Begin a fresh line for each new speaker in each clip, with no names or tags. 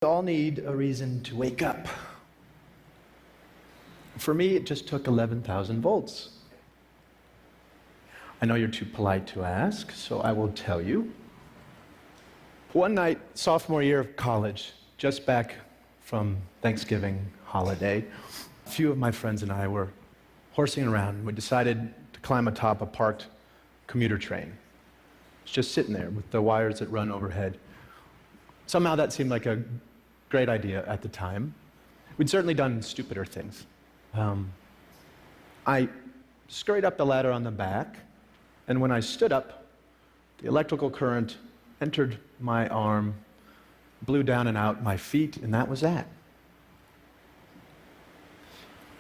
all need a reason to wake up. For me, it just took 11,000 volts. I know you're too polite to ask, so I will tell you. One night, sophomore year of college, just back from Thanksgiving holiday, a few of my friends and I were horsing around, and we decided to climb atop a parked commuter train. It's just sitting there with the wires that run overhead. Somehow that seemed like a great idea at the time. We'd certainly done stupider things. I scurried up the ladder on the back, and when I stood up, the electrical current entered my arm, blew down and out my feet, and that was that.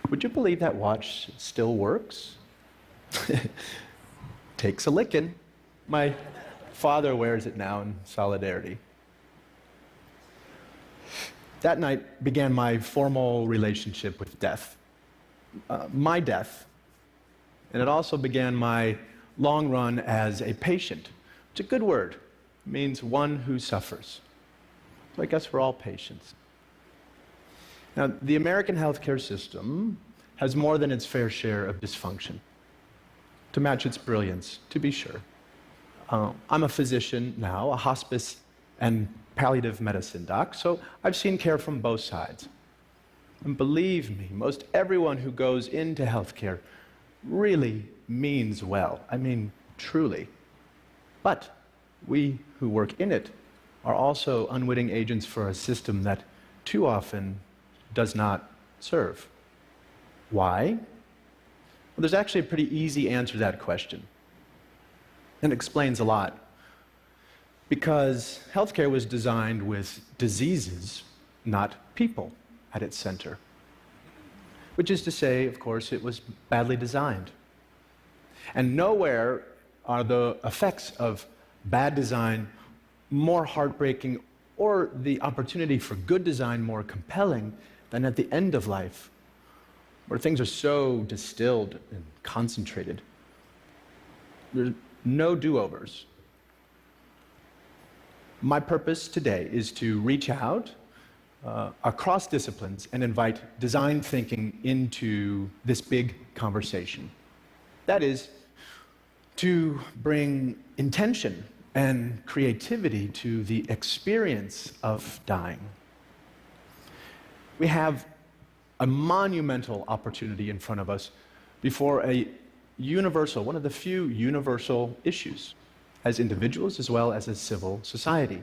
Would you believe that watch still works? Takes a licking. My father wears it now in solidarity. That night began my formal relationship with death. My death. And it also began my long run as a patient. It's a good word. It means one who suffers. So I guess we're all patients. Now, the American healthcare system has more than its fair share of dysfunction, to match its brilliance, to be sure. I'm a physician now, a hospice and palliative medicine doc, so I've seen care from both sides. And believe me, most everyone who goes into healthcare really means well. I mean, truly. But we who work in it are also unwitting agents for a system that too often does not serve. Why? Well, there's actually a pretty easy answer to that question. And it explains a lot. Because healthcare was designed with diseases, not people, at its center. Which is to say, of course, it was badly designed. And nowhere are the effects of bad design more heartbreaking or the opportunity for good design more compelling than at the end of life, where things are so distilled and concentrated. There's no do-overs. My purpose today is to reach out across disciplines and invite design thinking into this big conversation. That is, to bring intention and creativity to the experience of dying. We have a monumental opportunity in front of us before a universal, one of the few universal issues, as individuals as well as a civil society,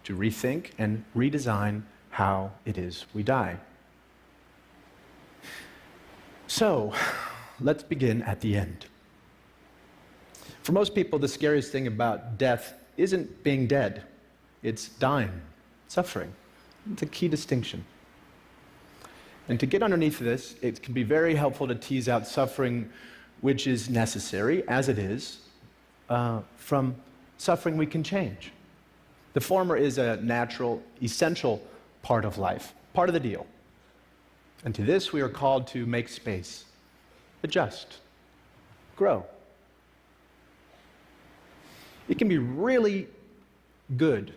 to rethink and redesign how it is we die. So, let's begin at the end. For most people, the scariest thing about death isn't being dead, it's dying, suffering. It's a key distinction. And to get underneath this, it can be very helpful to tease out suffering which is necessary, as it is, from suffering we can change. The former is a natural, essential part of life, part of the deal. And to this we are called to make space, adjust, grow. It can be really good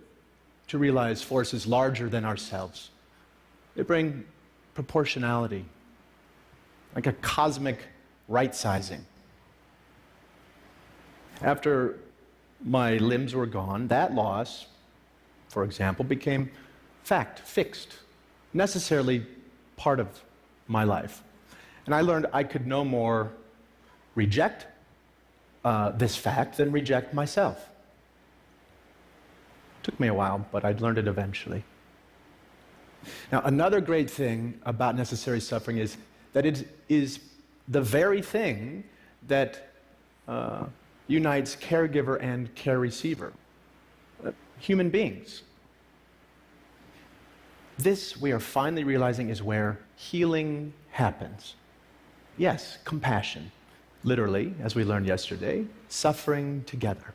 to realize forces larger than ourselves. They bring proportionality, like a cosmic right-sizing. After my limbs were gone, that loss, for example, became fact, fixed, necessarily part of my life. And I learned I could no more reject this fact than reject myself. Took me a while, but I'd learned it eventually. Now, another great thing about necessary suffering is that it is the very thing that unites caregiver and care receiver, human beings. This, we are finally realizing, is where healing happens. Yes, compassion. Literally, as we learned yesterday, suffering together.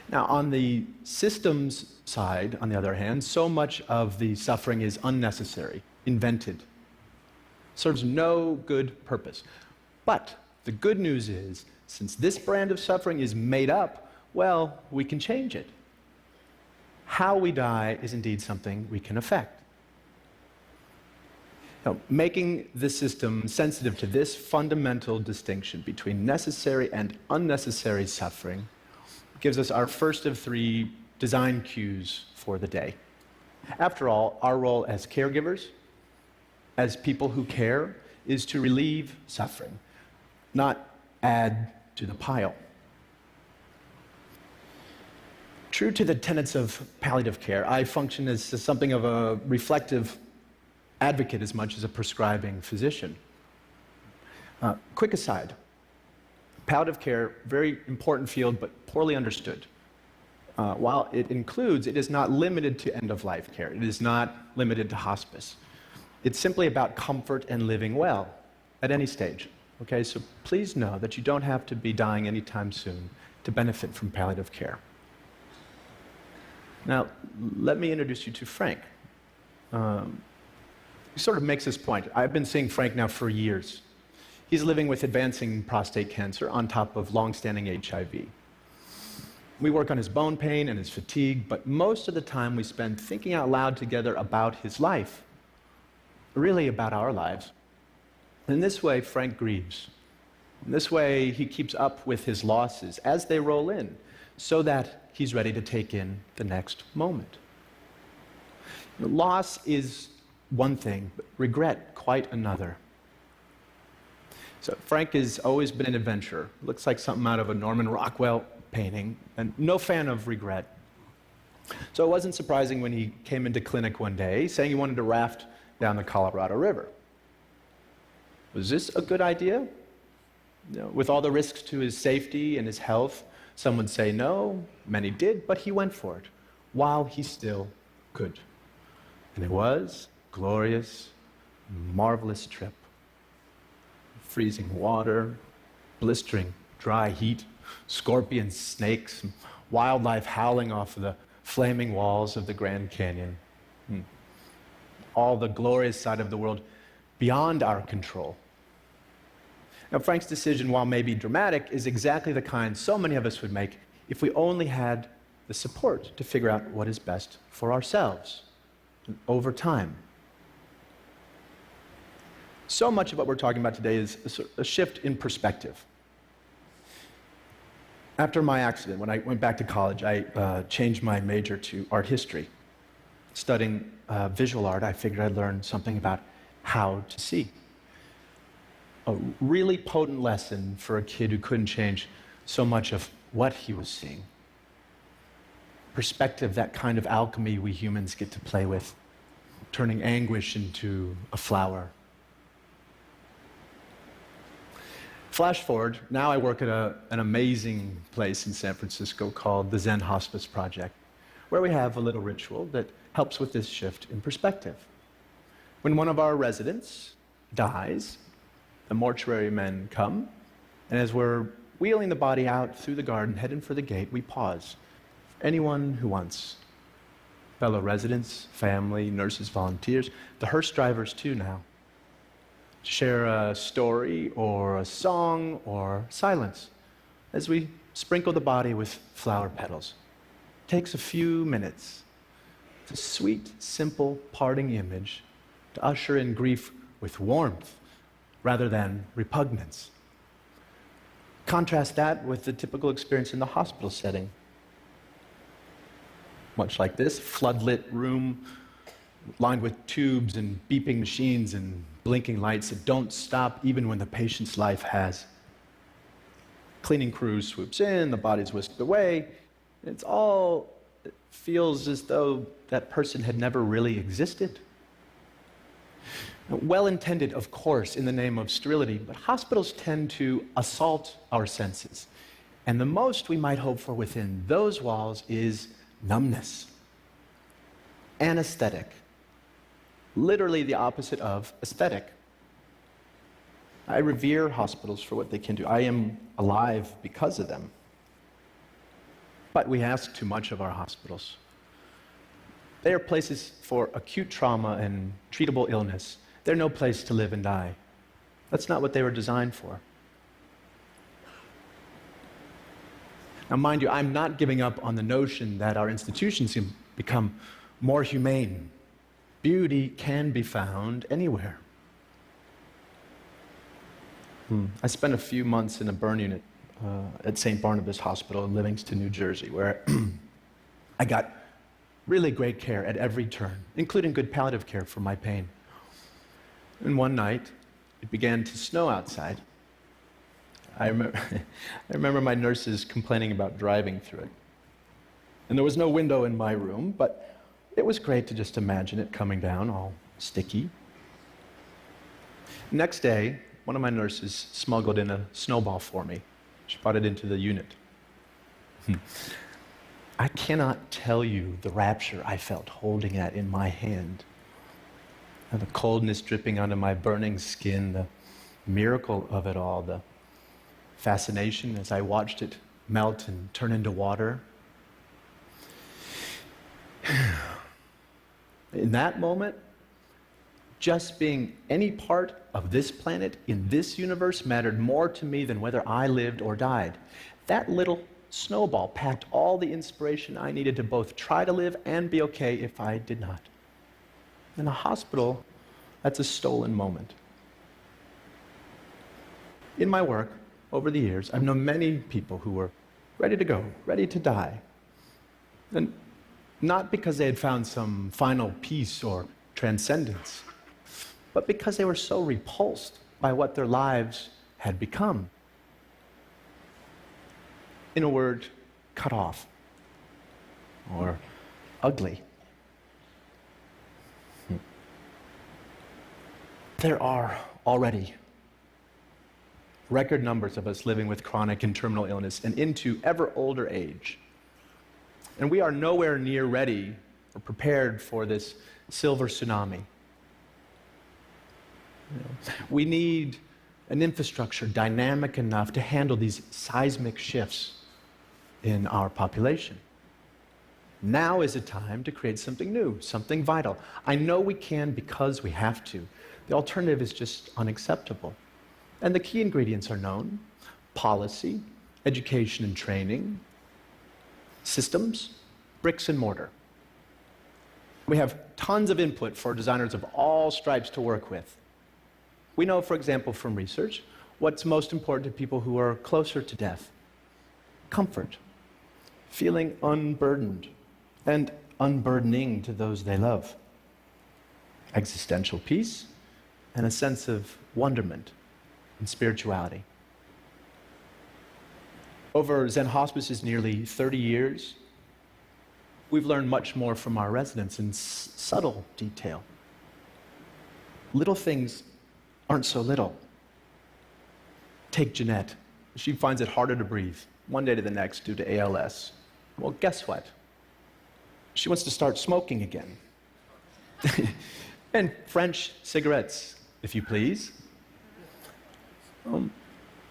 Now, on the systems side, on the other hand, so much of the suffering is unnecessary, invented, serves no good purpose. But the good news is, since this brand of suffering is made up, well, we can change it. how we die is indeed something we can affect. Now, making the system sensitive to this fundamental distinction between necessary and unnecessary suffering gives us our first of 3 design cues for the day. After all, our role as caregivers, as people who care, is to relieve suffering, not add to the pile. True to the tenets of palliative care, I function as something of a reflective advocate as much as a prescribing physician. Quick aside, palliative care, very important field, but poorly understood. While it includes, it is not limited to end-of-life care. It is not limited to hospice. It's simply about comfort and living well at any stage. Okay, so please know that you don't have to be dying anytime soon to benefit from palliative care. Now, let me introduce you to Frank. He sort of makes this point. I've been seeing Frank now for years. He's living with advancing prostate cancer on top of long-standing HIV. We work on his bone pain and his fatigue, but most of the time we spend thinking out loud together about his life, really about our lives. In this way, Frank grieves. In this way, he keeps up with his losses as they roll in, so that he's ready to take in the next moment. Loss is one thing, but regret quite another. So Frank has always been an adventurer. Looks like something out of a Norman Rockwell painting, and no fan of regret. So it wasn't surprising when he came into clinic one day saying he wanted to raft down the Colorado River. Was this a good idea? With all the risks to his safety and his health, some would say no, many did, but he went for it while he still could. And it was a glorious, marvelous trip. Freezing water, blistering dry heat, scorpions, snakes, wildlife howling off the flaming walls of the Grand Canyon. All the glorious side of the world beyond our control. Now, Frank's decision, while maybe dramatic, is exactly the kind so many of us would make if we only had the support to figure out what is best for ourselves over time. So much of what we're talking about today is a shift in perspective. After my accident, when I went back to college, I changed my major to art history. Studying visual art, I figured I'd learn something about how to see. A really potent lesson for a kid who couldn't change so much of what he was seeing. Perspective, that kind of alchemy we humans get to play with, turning anguish into a flower. Flash forward, now I work at an amazing place in San Francisco called the Zen Hospice Project, where we have a little ritual that helps with this shift in perspective. When one of our residents dies, the mortuary men come, and as we're wheeling the body out through the garden, heading for the gate, we pause. For anyone who wants, fellow residents, family, nurses, volunteers, the hearse drivers too now, share a story or a song or silence as we sprinkle the body with flower petals. It takes a few minutes. It's a sweet, simple parting image to usher in grief with warmth rather than repugnance. Contrast that with the typical experience in the hospital setting. Much like this, floodlit room lined with tubes and beeping machines and blinking lights that don't stop even when the patient's life has. Cleaning crew swoops in, the body's whisked away. It feels as though that person had never really existed. Well-intended, of course, in the name of sterility, but hospitals tend to assault our senses. And the most we might hope for within those walls is numbness. Anesthetic. Literally the opposite of aesthetic. I revere hospitals for what they can do. I am alive because of them. But we ask too much of our hospitals. They are places for acute trauma and treatable illness. They're no place to live and die. That's not what they were designed for. Now, mind you, I'm not giving up on the notion that our institutions become more humane. Beauty can be found anywhere. I spent a few months in a burn unit at St. Barnabas Hospital in Livingston, New Jersey, where I got really great care at every turn, including good palliative care for my pain. And one night, it began to snow outside. I remember my nurses complaining about driving through it. And there was no window in my room, but it was great to just imagine it coming down all sticky. Next day, one of my nurses smuggled in a snowball for me. She brought it into the unit. I cannot tell you the rapture I felt holding it in my hand. And the coldness dripping onto my burning skin, the miracle of it all, the fascination as I watched it melt and turn into water. In that moment, just being any part of this planet in this universe mattered more to me than whether I lived or died. That little snowball packed all the inspiration I needed to both try to live and be okay if I did not. In a hospital, that's a stolen moment. In my work, over the years, I've known many people who were ready to go, ready to die. And not because they had found some final peace or transcendence, but because they were so repulsed by what their lives had become. In a word, cut off, or ugly. There are already record numbers of us living with chronic and terminal illness and into ever older age. And we are nowhere near ready or prepared for this silver tsunami. We need an infrastructure dynamic enough to handle these seismic shifts in our population. Now is a time to create something new, something vital. I know we can because we have to. The alternative is just unacceptable. And the key ingredients are known: policy, education and training, systems, bricks and mortar. We have tons of input for designers of all stripes to work with. We know, for example, from research, what's most important to people who are closer to death: comfort, feeling unburdened, and unburdening to those they love, existential peace, and a sense of wonderment and spirituality. Over Zen Hospice's nearly 30 years, we've learned much more from our residents in subtle detail. Little things aren't so little. Take Jeanette. She finds it harder to breathe one day to the next due to ALS. Well, guess what? She wants to start smoking again. And French cigarettes, if you please.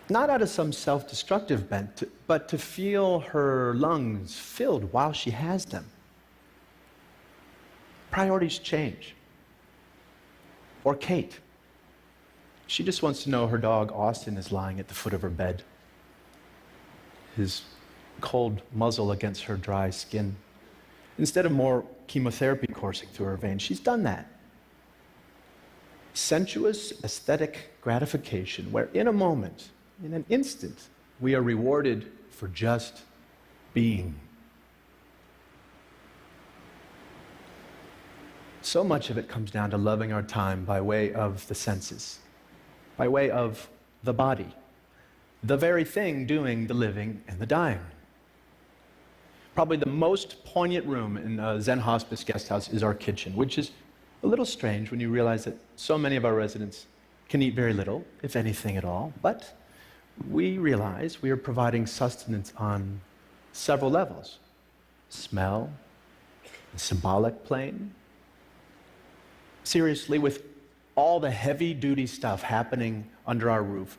Not out of some self-destructive bent, but to feel her lungs filled while she has them. Priorities change. Or Kate. She just wants to know her dog Austin is lying at the foot of her bed, his cold muzzle against her dry skin. Instead of more chemotherapy coursing through her veins, she's done that. Sensuous, aesthetic gratification, where in a moment, in an instant, we are rewarded for just being. So much of it comes down to loving our time by way of the senses, by way of the body, the very thing doing the living and the dying. Probably the most poignant room in a Zen Hospice guest house is our kitchen, which is a little strange when you realize that so many of our residents can eat very little, if anything at all, but we realize we are providing sustenance on several levels: smell, the symbolic plane. Seriously, with all the heavy-duty stuff happening under our roof,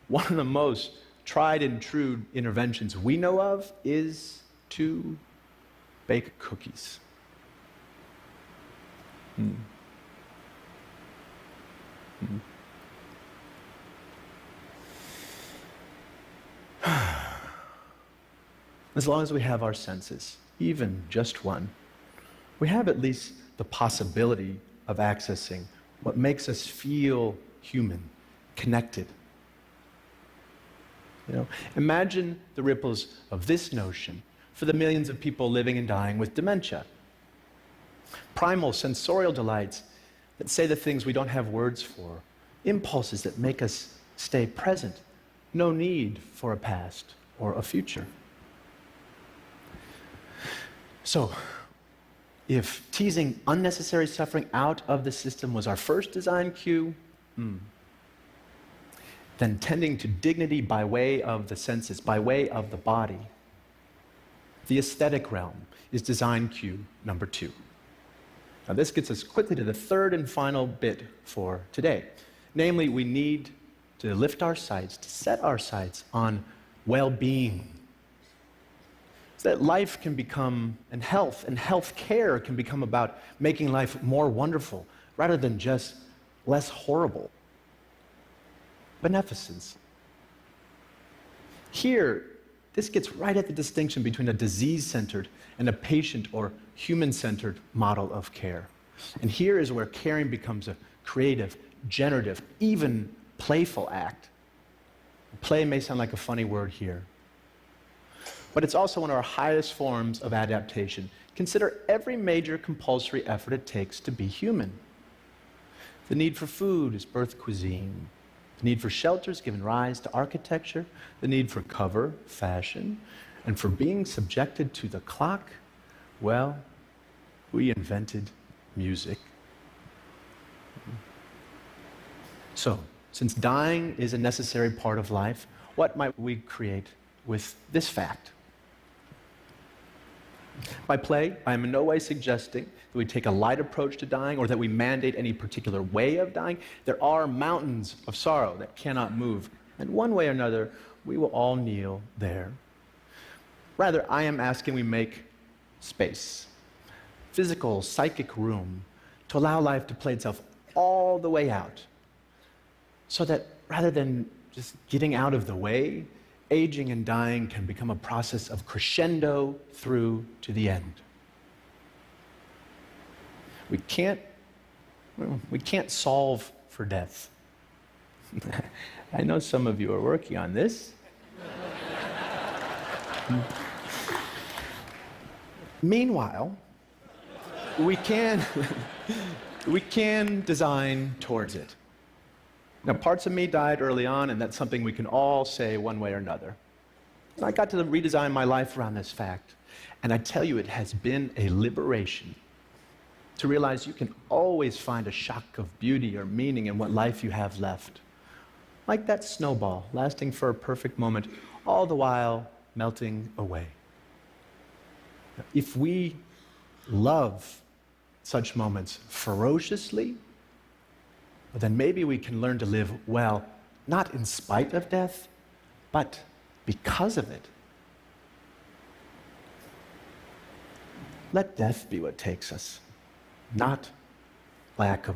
one of the most tried and true interventions we know of is to bake cookies. As long as we have our senses, even just one, we have at least the possibility of accessing what makes us feel human, connected. Imagine the ripples of this notion for the millions of people living and dying with dementia. Primal sensorial delights that say the things we don't have words for, impulses that make us stay present, no need for a past or a future. So, if teasing unnecessary suffering out of the system was our first design cue, then tending to dignity by way of the senses, by way of the body, the aesthetic realm is design cue number 2. Now this gets us quickly to the third and final bit for today. Namely, we need to lift our sights, to set our sights on well-being. So that life can become, and health care can become about making life more wonderful rather than just less horrible. Beneficence. Here, this gets right at the distinction between a disease-centered and a patient or human-centered model of care. And here is where caring becomes a creative, generative, even playful act. Play may sound like a funny word here, but it's also one of our highest forms of adaptation. Consider every major compulsory effort it takes to be human. The need for food is birth cuisine. The need for shelter has given rise to architecture. The need for cover, fashion. And for being subjected to the clock, well, we invented music. So, since dying is a necessary part of life, what might we create with this fact? By play, I am in no way suggesting that we take a light approach to dying or that we mandate any particular way of dying. There are mountains of sorrow that cannot move, and one way or another, we will all kneel there. Rather, I am asking we make space, physical, psychic room, to allow life to play itself all the way out, so that rather than just getting out of the way, aging and dying can become a process of crescendo through to the end. We can't solve for death. I know some of you are working on this. Meanwhile, we can design towards it. Now, parts of me died early on, and that's something we can all say one way or another. And I got to redesign my life around this fact, and I tell you, it has been a liberation to realize you can always find a shock of beauty or meaning in what life you have left. Like that snowball, lasting for a perfect moment, all the while melting away. If we love such moments ferociously, then maybe we can learn to live well, not in spite of death, but because of it. Let death be what takes us, not lack of